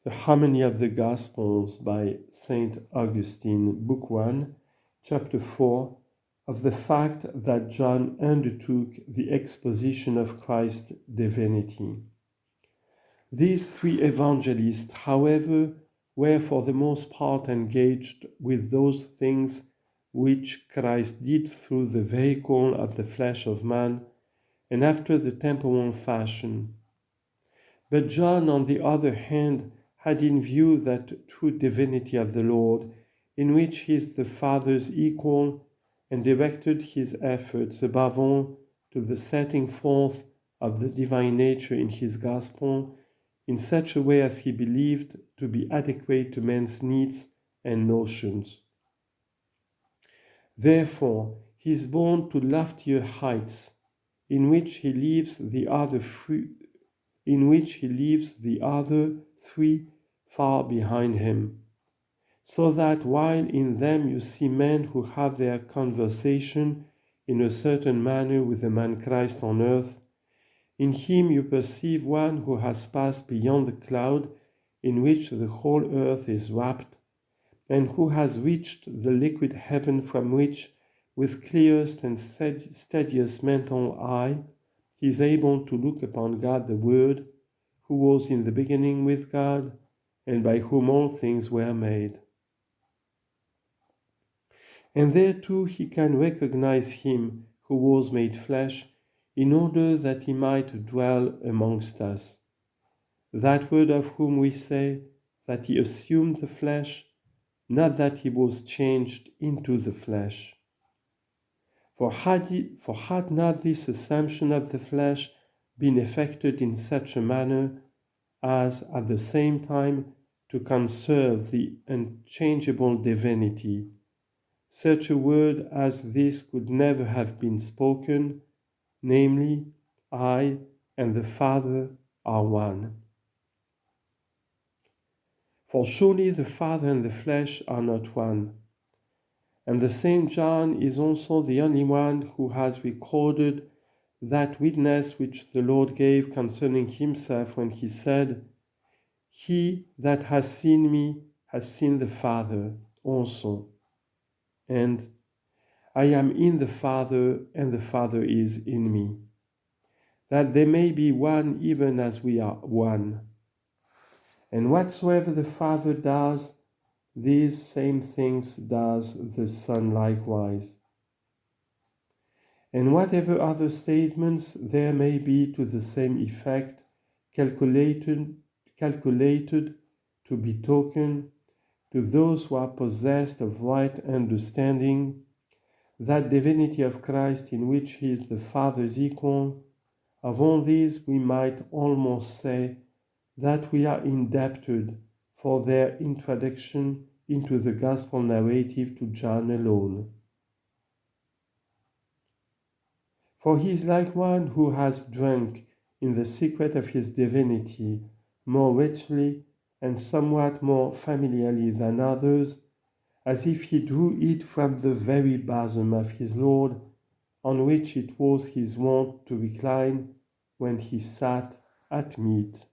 The Harmony of the Gospels by St. Augustine, Book 1, Chapter 4, of the fact that John undertook the exposition of Christ's divinity. These three evangelists, however, were for the most part engaged with those things which Christ did through the vehicle of the flesh of man and after the temporal fashion. But John, on the other hand, had in view that true divinity of the Lord, in which he is the Father's equal, and directed his efforts above all to the setting forth of the divine nature in his gospel in such a way as he believed to be adequate to men's needs and notions. Therefore, he is borne to loftier heights, in which he leaves the other three far behind him, so that while in them you see men who have their conversation in a certain manner with the man Christ on earth, in him you perceive one who has passed beyond the cloud in which the whole earth is wrapped, and who has reached the liquid heaven from which, with clearest and steadiest mental eye, he is able to look upon God the Word, who was in the beginning with God, and by whom all things were made. And there too he can recognize him who was made flesh, in order that he might dwell amongst us. That Word of whom we say that he assumed the flesh, not that he was changed into the flesh. For had not this assumption of the flesh been effected in such a manner as at the same time to conserve the unchangeable divinity, such a word as this could never have been spoken, namely, I and the Father are one. For surely the Father and the flesh are not one. And the same John is also the only one who has recorded that witness which the Lord gave concerning himself when he said, "He that has seen me has seen the Father also." And I am in the Father, and the Father is in me, that they may be one even as we are one. And whatsoever the Father does, these same things does the Son likewise. And whatever other statements there may be to the same effect, calculated to betoken to those who are possessed of right understanding that divinity of Christ in which he is the Father's equal, of all these we might almost say that we are indebted for their introduction into the gospel narrative to John alone. For he is like one who has drunk in the secret of his divinity more richly and somewhat more familiarly than others, as if he drew it from the very bosom of his Lord, on which it was his wont to recline when he sat at meat.